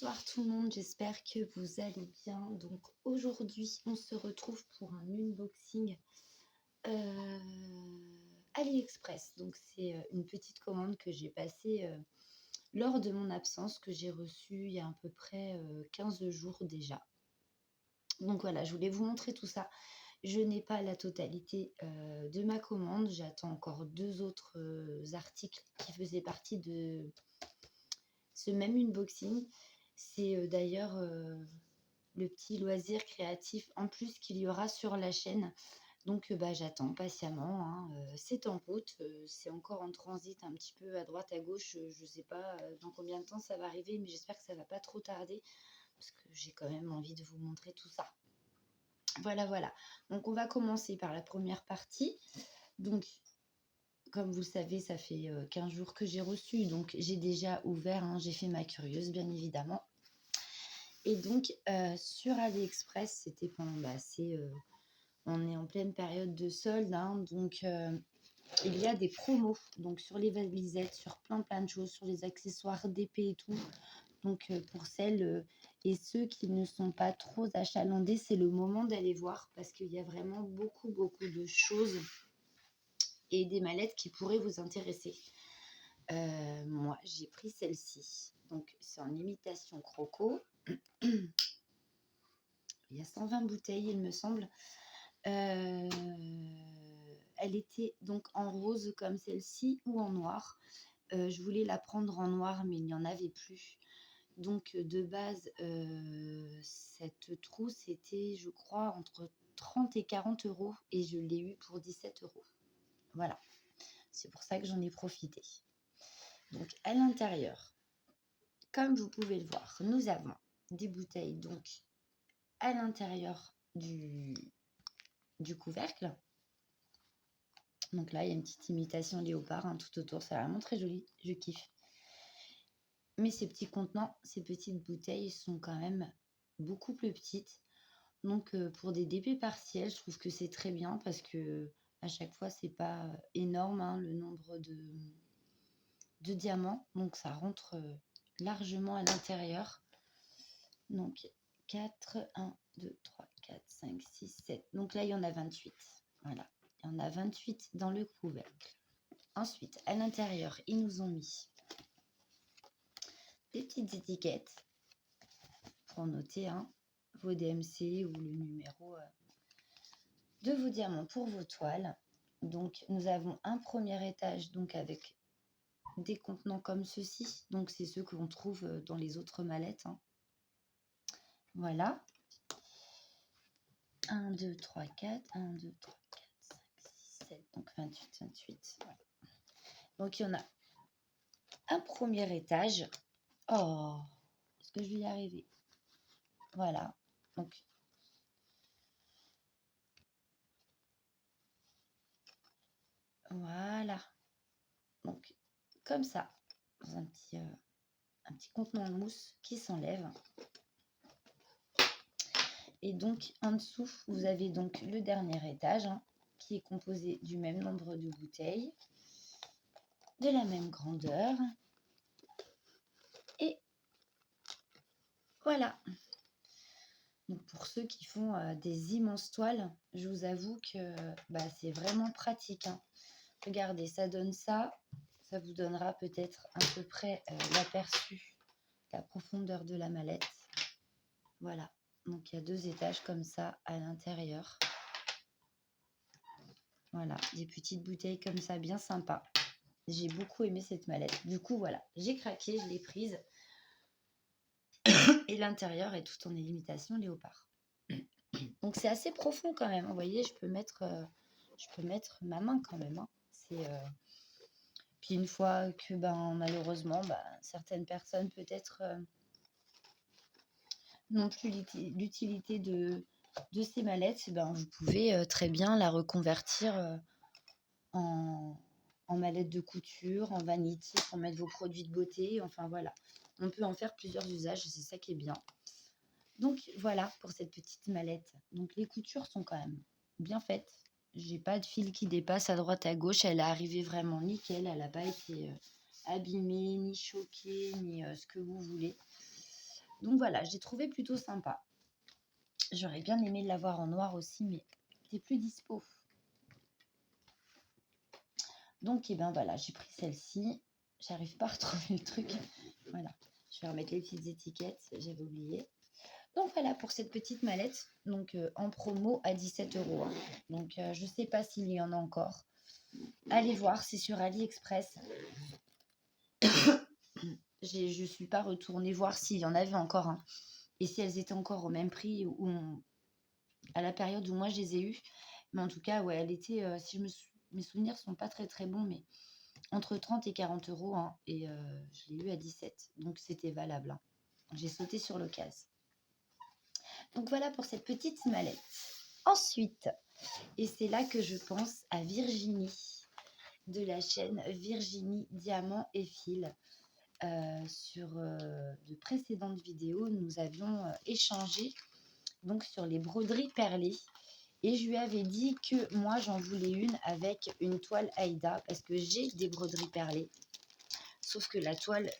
Bonsoir tout le monde, j'espère que vous allez bien. Donc aujourd'hui, on se retrouve pour un unboxing AliExpress. Donc c'est une petite commande que j'ai passée lors de mon absence, que j'ai reçue il y a à peu près 15 jours déjà. Donc voilà, je voulais vous montrer tout ça. Je n'ai pas la totalité de ma commande. J'attends encore 2 autres articles qui faisaient partie de ce même unboxing. C'est d'ailleurs le petit loisir créatif en plus qu'il y aura sur la chaîne. Donc j'attends patiemment, hein. C'est en route, c'est encore en transit un petit peu à droite, à gauche. Je ne sais pas dans combien de temps ça va arriver, mais j'espère que ça ne va pas trop tarder parce que j'ai quand même envie de vous montrer tout ça. Voilà, voilà. Donc on va commencer par la première partie. Donc comme vous le savez, ça fait 15 jours que j'ai reçu, donc j'ai déjà ouvert, hein, j'ai fait ma curieuse bien évidemment. Et donc sur AliExpress, c'était pendant on est en pleine période de solde, hein, donc il y a des promos donc sur les valisettes, sur plein de choses, sur les accessoires d'épée et tout. Donc pour celles et ceux qui ne sont pas trop achalandés, c'est le moment d'aller voir parce qu'il y a vraiment beaucoup de choses et des mallettes qui pourraient vous intéresser. Moi, j'ai pris celle-ci. Donc, c'est en imitation croco. Il y a 120 bouteilles, il me semble. Elle était donc en rose comme celle-ci ou en noir. Je voulais la prendre en noir, mais il n'y en avait plus. Donc, de base, cette trousse était, je crois, entre 30 et 40 euros. Et je l'ai eue pour 17 euros. Voilà. C'est pour ça que j'en ai profité. Donc, à l'intérieur, comme vous pouvez le voir, nous avons des bouteilles donc à l'intérieur du couvercle. Donc là, il y a une petite imitation léopard, hein, tout autour. C'est vraiment très joli. Je kiffe. Mais ces petits contenants, ces petites bouteilles sont quand même beaucoup plus petites. Donc pour des DP partiels, je trouve que c'est très bien parce que à chaque fois, c'est pas énorme, hein, le nombre de diamants. Donc ça rentre largement à l'intérieur. Donc 4, 1, 2, 3, 4, 5, 6, 7. Donc là, il y en a 28. Voilà. Il y en a 28 dans le couvercle. Ensuite, à l'intérieur, ils nous ont mis des petites étiquettes pour noter vos DMC ou le numéro de vos diamants pour vos toiles. Donc, nous avons un premier étage donc avec des contenants comme ceci. Donc, c'est ceux qu'on trouve dans les autres mallettes. Voilà. 1, 2, 3, 4. 1, 2, 3, 4, 5, 6, 7. Donc, 28. Voilà. Donc, il y en a un premier étage. Oh, est-ce que je vais y arriver? Voilà. Donc, voilà. Donc, comme ça, dans un petit contenant en mousse qui s'enlève. Et donc, en dessous, vous avez donc le dernier étage qui est composé du même nombre de bouteilles, de la même grandeur. Et voilà. Donc, pour ceux qui font des immenses toiles, je vous avoue que c'est vraiment pratique. Regardez, ça donne ça. Ça vous donnera peut-être à peu près l'aperçu, la profondeur de la mallette. Voilà. Donc, il y a 2 étages comme ça à l'intérieur. Voilà, des petites bouteilles comme ça, bien sympa. J'ai beaucoup aimé cette mallette. Du coup, voilà, j'ai craqué, je l'ai prise. Et l'intérieur est tout en imitation léopard. Donc, c'est assez profond quand même. Vous voyez, je peux mettre ma main quand même. Puis une fois que, malheureusement, certaines personnes peut-être n'ont plus l'utilité de ces mallettes, vous pouvez très bien la reconvertir en mallette de couture, en vanity pour mettre vos produits de beauté. Enfin voilà, on peut en faire plusieurs usages, c'est ça qui est bien. Donc voilà pour cette petite mallette. Donc les coutures sont quand même bien faites. J'ai pas de fil qui dépasse à droite à gauche. Elle est arrivée vraiment nickel. Elle n'a pas été abîmée, ni choquée, ni ce que vous voulez. Donc voilà, j'ai trouvé plutôt sympa. J'aurais bien aimé l'avoir en noir aussi, mais t'es plus dispo. Donc, et ben voilà, j'ai pris celle-ci. J'arrive pas à retrouver le truc. Voilà, je vais remettre les petites étiquettes, j'avais oublié. Donc voilà pour cette petite mallette, donc en promo à 17 €. Hein. Donc je sais pas s'il y en a encore. Allez voir, c'est sur AliExpress. Je suis pas retournée voir s'il y en avait encore. Hein. Et si elles étaient encore au même prix à la période où moi je les ai eues. Mais en tout cas, ouais, elle était, si mes souvenirs sont pas très très bons, mais entre 30 et 40 €. Hein, et je l'ai eu à 17. Donc c'était valable. Hein. J'ai sauté sur l'occasion. Donc voilà pour cette petite mallette. Ensuite, et c'est là que je pense à Virginie, de la chaîne Virginie Diamant et Fil. Sur de précédentes vidéos, nous avions échangé donc sur les broderies perlées. Et je lui avais dit que moi, j'en voulais une avec une toile Aïda parce que j'ai des broderies perlées. Sauf que la toile,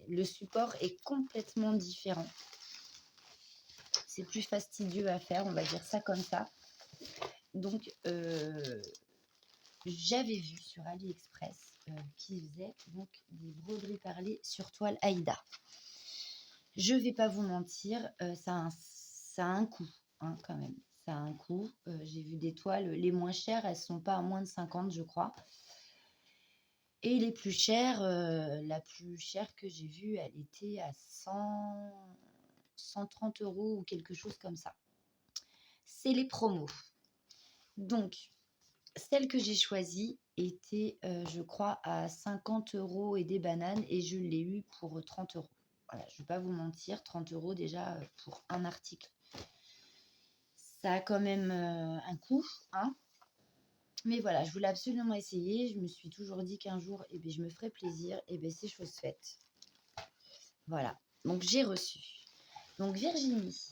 le support est complètement différent. C'est plus fastidieux à faire, on va dire ça comme ça. Donc, j'avais vu sur AliExpress qui faisait donc des broderies perlées sur toile Aïda. Je vais pas vous mentir, ça a un coût, hein, quand même. Ça a un coût. J'ai vu des toiles, les moins chères, elles sont pas à moins de 50, je crois. Et les plus chères, la plus chère que j'ai vue, elle était à 130 € ou quelque chose comme ça. C'est les promos. Donc, celle que j'ai choisie était, je crois, à 50 € et des bananes et je l'ai eue pour 30 €. Voilà, je ne vais pas vous mentir, 30 € déjà pour un article. Ça a quand même un coût, hein. Mais voilà, je voulais absolument essayer. Je me suis toujours dit qu'un jour, eh bien, je me ferais plaisir. Et bien, c'est chose faite. Voilà, donc j'ai reçu. Donc Virginie,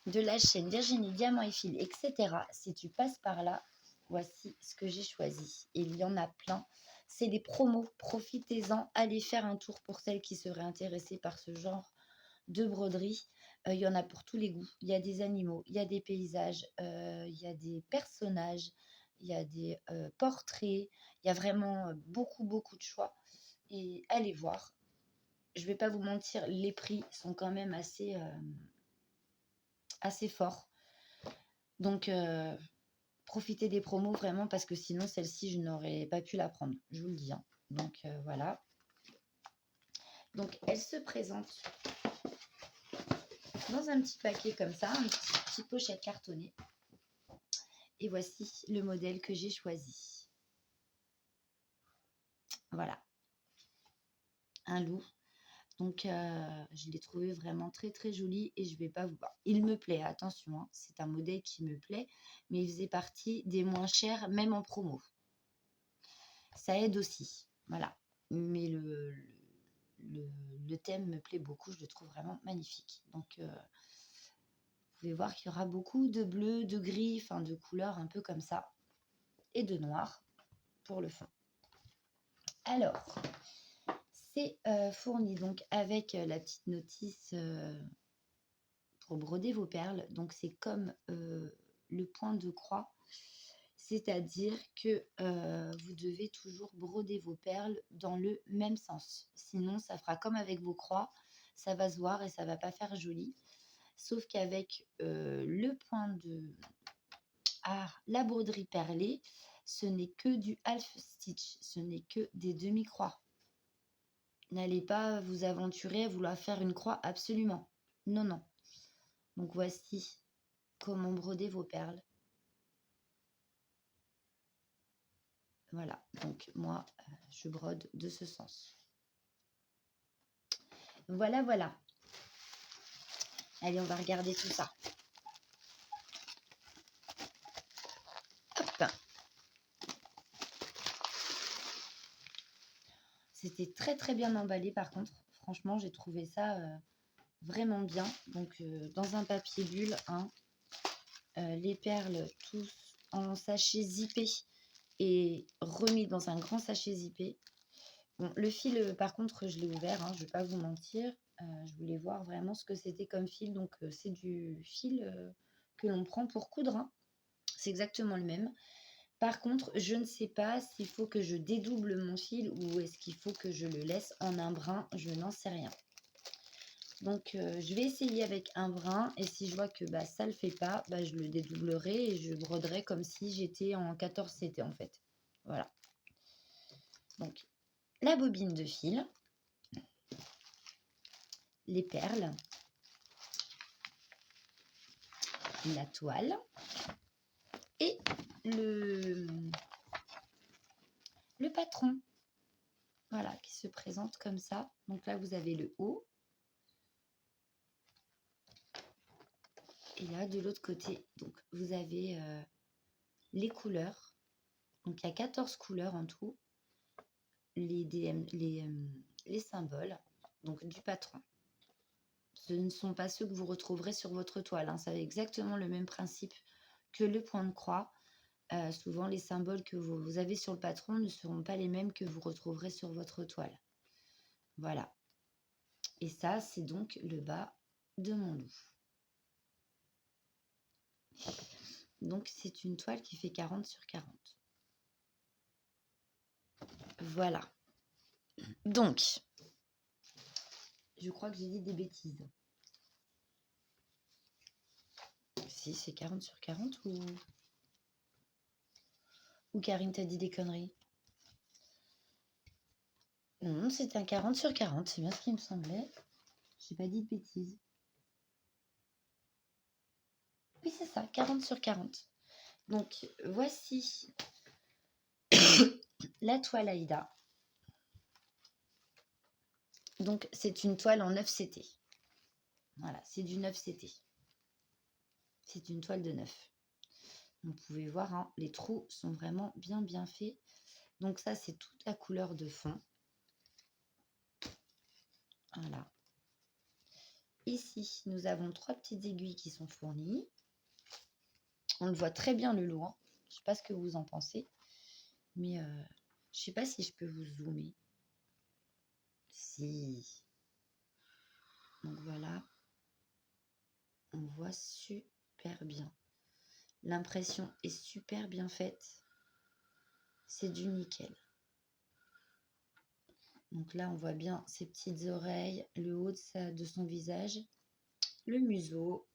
de la chaîne Virginie Diamant et Fil, etc. Si tu passes par là, voici ce que j'ai choisi. Et il y en a plein. C'est des promos. Profitez-en. Allez faire un tour pour celles qui seraient intéressées par ce genre de broderie. Il y en a pour tous les goûts. Il y a des animaux, il y a des paysages, il y a des personnages, il y a des portraits. Il y a vraiment beaucoup, beaucoup de choix. Et allez voir. Je ne vais pas vous mentir, les prix sont quand même assez forts. Donc, profitez des promos vraiment parce que sinon, celle-ci, je n'aurais pas pu la prendre. Je vous le dis. Hein. Donc, voilà. Donc, elle se présente dans un petit paquet comme ça, une petite pochette cartonnée. Et voici le modèle que j'ai choisi. Voilà. Un loup. Donc, je l'ai trouvé vraiment très, très joli et je vais pas vous... Bon, il me plaît, attention, hein, c'est un modèle qui me plaît, mais il faisait partie des moins chers, même en promo. Ça aide aussi, voilà. Mais le thème me plaît beaucoup, je le trouve vraiment magnifique. Donc, vous pouvez voir qu'il y aura beaucoup de bleu, de gris, enfin de couleurs un peu comme ça, et de noir pour le fond. Alors, c'est fourni donc avec la petite notice pour broder vos perles. Donc, c'est comme le point de croix, c'est-à-dire que vous devez toujours broder vos perles dans le même sens. Sinon, ça fera comme avec vos croix, ça va se voir et ça va pas faire joli. Sauf qu'avec le point de... la broderie perlée, ce n'est que du half stitch, ce n'est que des demi-croix. N'allez pas vous aventurer à vouloir faire une croix absolument. Non, non. Donc voici comment broder vos perles. Voilà, donc moi, je brode de ce sens. Voilà, voilà. Allez, on va regarder tout ça. Hop. C'était très, très bien emballé par contre. Franchement, j'ai trouvé ça vraiment bien. Donc, dans un papier bulle, hein, les perles tous en sachet zippé et remis dans un grand sachet zippé. Bon, le fil, par contre, je l'ai ouvert, hein, je vais pas vous mentir. Je voulais voir vraiment ce que c'était comme fil. Donc, c'est du fil, que l'on prend pour coudre, hein. C'est exactement le même. Par contre, je ne sais pas s'il faut que je dédouble mon fil ou est-ce qu'il faut que je le laisse en un brin, je n'en sais rien. Donc, je vais essayer avec un brin et si je vois que, bah, ça le fait pas, bah, je le dédoublerai et je broderai comme si j'étais en 14 CT, en fait. Voilà. Donc, la bobine de fil, les perles, la toile et le patron. Voilà, qui se présente comme ça. Donc là, vous avez le haut. Et là, de l'autre côté, donc vous avez les couleurs. Donc il y a 14 couleurs en tout. Les DM, les symboles, donc du patron. Ce ne sont pas ceux que vous retrouverez sur votre toile, hein. C'est exactement le même principe que le point de croix. Souvent, les symboles que vous avez sur le patron ne seront pas les mêmes que vous retrouverez sur votre toile. Voilà. Et ça, c'est donc le bas de mon loup. Donc, c'est une toile qui fait 40 sur 40. Voilà. Donc, je crois que j'ai dit des bêtises. Si, c'est 40 sur 40 ou Karine t'a dit des conneries? Non, c'est un 40 sur 40, c'est bien ce qui me semblait. J'ai pas dit de bêtises. Oui, c'est ça, 40 sur 40. Donc, voici la toile Aïda. Donc, c'est une toile en 9 CT. Voilà, c'est du 9 CT. C'est une toile de 9. Vous pouvez voir, hein, les trous sont vraiment bien faits. Donc ça, c'est toute la couleur de fond. Voilà. Ici, nous avons 3 petites aiguilles qui sont fournies. On le voit très bien le lot, hein. Je ne sais pas ce que vous en pensez. Mais je ne sais pas si je peux vous zoomer. Si. Donc voilà. On voit super bien. L'impression est super bien faite. C'est du nickel. Donc là, on voit bien ses petites oreilles, le haut de son visage, le museau.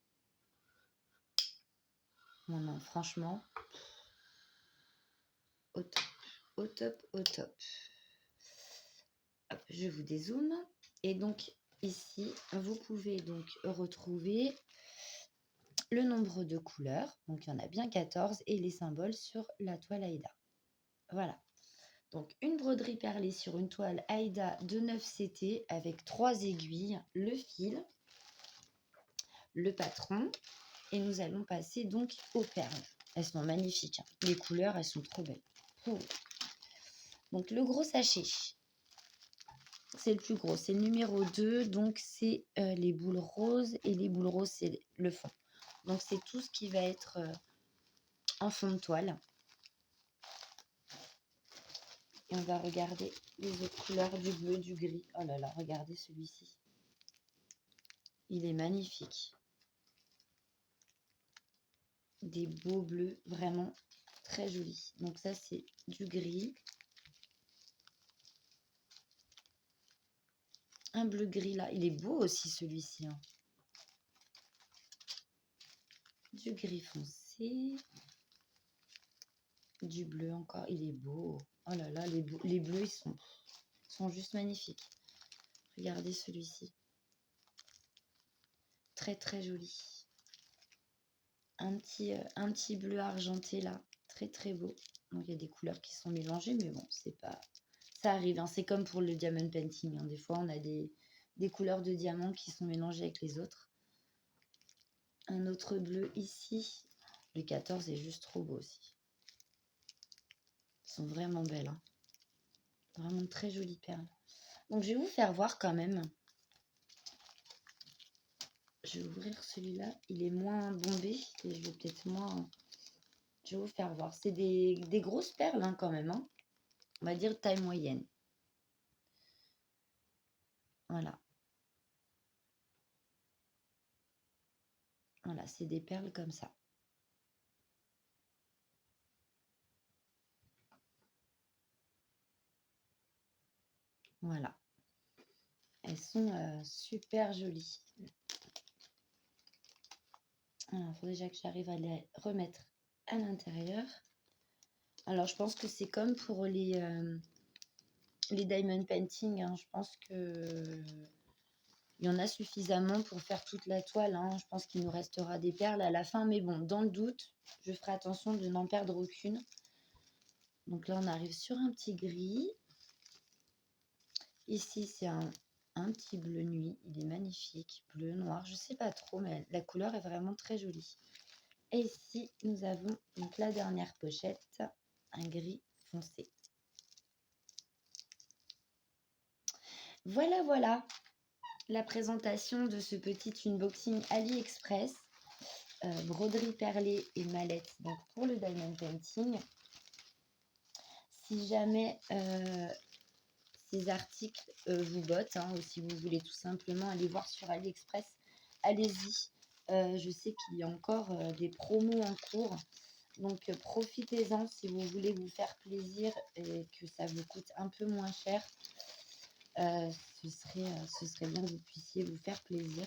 Non, non, franchement, au top, au top, au top. Hop, je vous dézoome. Et donc, ici, vous pouvez donc retrouver le nombre de couleurs. Donc, il y en a bien 14 et les symboles sur la toile Aïda. Voilà. Donc, une broderie perlée sur une toile Aïda de 9 CT avec 3 aiguilles, le fil, le patron. Et nous allons passer donc aux perles. Elles sont magnifiques, hein. Les couleurs, elles sont trop belles. Oh. Donc, le gros sachet, c'est le plus gros. C'est le numéro 2. Donc, c'est les boules roses. Et les boules roses, c'est le fond. Donc, c'est tout ce qui va être en fond de toile. Et on va regarder les autres couleurs, du bleu, du gris. Oh là là, regardez celui-ci. Il est magnifique. Des beaux bleus, vraiment très jolis. Donc ça, c'est du gris. Un bleu gris là. Il est beau aussi celui-ci, hein. Du gris foncé. Du bleu encore. Il est beau. Oh là là, les bleus, ils sont juste magnifiques. Regardez celui-ci. Très très joli. Un petit bleu argenté là. Très très beau. Donc il y a des couleurs qui sont mélangées, mais bon, c'est pas... Ça arrive, hein. C'est comme pour le diamond painting, hein. Des fois, on a des couleurs de diamant qui sont mélangées avec les autres. Un autre bleu ici. Le 14 est juste trop beau aussi. Elles sont vraiment belles, hein. Vraiment très jolies perles. Donc, je vais vous faire voir quand même. Je vais ouvrir celui-là. Il est moins bombé et je vais peut-être moins... Je vais vous faire voir. C'est des grosses perles, hein, quand même, hein. On va dire taille moyenne. Voilà, voilà, c'est des perles comme ça. Voilà, elles sont super jolies. Alors, il faut déjà que j'arrive à les remettre à l'intérieur. Alors, je pense que c'est comme pour les diamond painting, hein. Je pense que il y en a suffisamment pour faire toute la toile, hein. Je pense qu'il nous restera des perles à la fin. Mais bon, dans le doute, je ferai attention de n'en perdre aucune. Donc là, on arrive sur un petit gris. Ici, c'est un petit bleu nuit. Il est magnifique. Bleu, noir, je ne sais pas trop, mais la couleur est vraiment très jolie. Et ici, nous avons donc la dernière pochette, un gris foncé. Voilà, voilà la présentation de ce petit unboxing AliExpress. Broderie perlée et mallette donc pour le diamond painting. Si jamais ces articles vous bottent, hein, ou si vous voulez tout simplement aller voir sur AliExpress, allez-y. Je sais qu'il y a encore des promos en cours. Donc profitez-en si vous voulez vous faire plaisir et que ça vous coûte un peu moins cher. Ce serait bien que vous puissiez vous faire plaisir.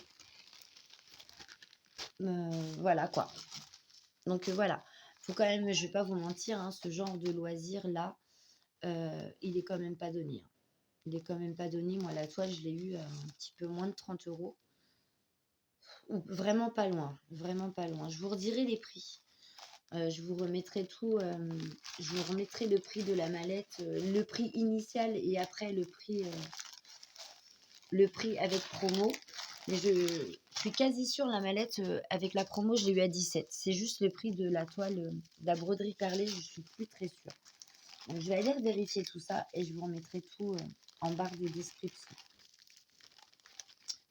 Voilà quoi. Donc voilà. Faut quand même, je vais pas vous mentir, hein, ce genre de loisir là, il est quand même pas donné, hein. Il est quand même pas donné. Moi, la toile, je l'ai eu un petit peu moins de 30 €. Vraiment pas loin. Vraiment pas loin. Je vous redirai les prix. Je vous remettrai tout. Je vous remettrai le prix de la mallette, le prix initial et après le prix avec promo. Mais je suis quasi sûre la mallette avec la promo, je l'ai eu à 17. C'est juste le prix de la toile, de la broderie perlée, je suis plus très sûre. Donc je vais aller vérifier tout ça et je vous remettrai tout en barre de description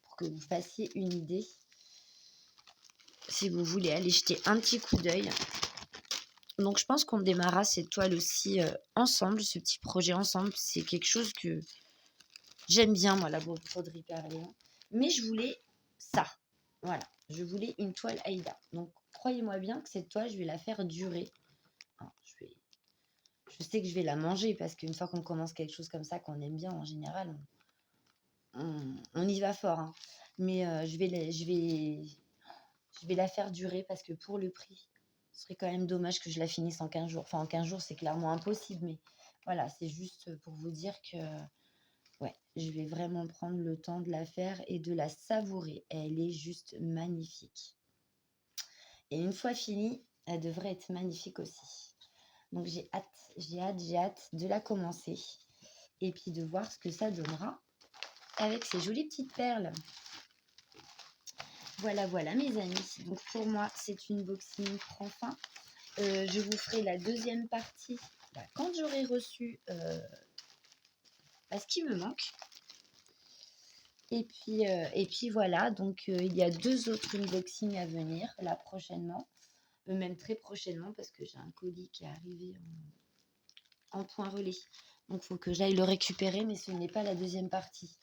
pour que vous fassiez une idée. Si vous voulez aller jeter un petit coup d'œil. Donc je pense qu'on démarrera cette toile aussi ensemble, ce petit projet ensemble. C'est quelque chose que j'aime bien, moi, la broderie perlée. Mais je voulais ça. Voilà. Je voulais une toile Aïda. Donc croyez-moi bien que cette toile, je vais la faire durer. Alors, je sais que je vais la manger parce qu'une fois qu'on commence quelque chose comme ça, qu'on aime bien en général, on y va fort, hein. Mais je vais la faire durer parce que pour le prix, ce serait quand même dommage que je la finisse en 15 jours. Enfin, en 15 jours, c'est clairement impossible. Mais voilà, c'est juste pour vous dire que ouais, je vais vraiment prendre le temps de la faire et de la savourer. Elle est juste magnifique. Et une fois finie, elle devrait être magnifique aussi. Donc j'ai hâte de la commencer. Et puis de voir ce que ça donnera avec ces jolies petites perles. Voilà, voilà mes amis. Donc pour moi, c'est une unboxing prend fin. Je vous ferai la deuxième partie quand j'aurai reçu ce qui me manque. Et puis voilà, donc il y a 2 autres unboxings à venir là prochainement, même très prochainement parce que j'ai un colis qui est arrivé en point relais. Donc il faut que j'aille le récupérer, mais ce n'est pas la deuxième partie.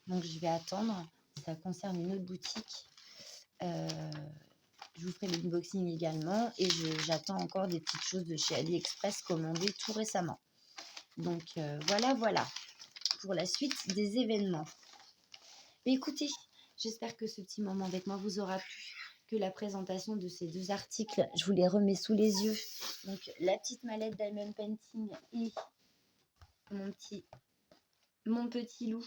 Donc je vais attendre. Ça concerne une autre boutique. Je vous ferai l'unboxing également et j'attends encore des petites choses de chez AliExpress commandées tout récemment. Donc voilà, voilà pour la suite des événements. Mais écoutez, j'espère que ce petit moment avec moi vous aura plu, que la présentation de ces 2 articles, je vous les remets sous les yeux. Donc la petite mallette Diamond Painting et mon petit loup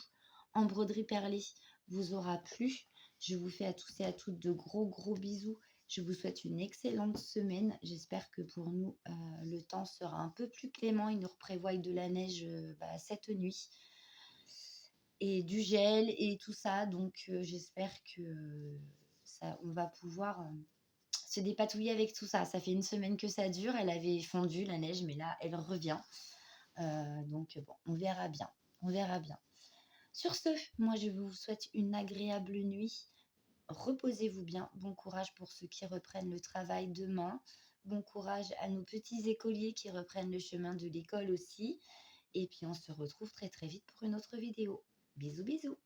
en broderie perlée vous aura plu. Je vous fais à tous et à toutes de gros bisous. Je vous souhaite une excellente semaine. J'espère que pour nous, le temps sera un peu plus clément. Il nous reprévoit de la neige cette nuit. Et du gel et tout ça. Donc, j'espère que on va pouvoir se dépatouiller avec tout ça. Ça fait une semaine que ça dure. Elle avait fondu, la neige, mais là, elle revient. Donc, bon, on verra bien. On verra bien. Sur ce, moi, je vous souhaite une agréable nuit. Reposez-vous bien. Bon courage pour ceux qui reprennent le travail demain. Bon courage à nos petits écoliers qui reprennent le chemin de l'école aussi. Et puis, on se retrouve très vite pour une autre vidéo. Bisous, bisous.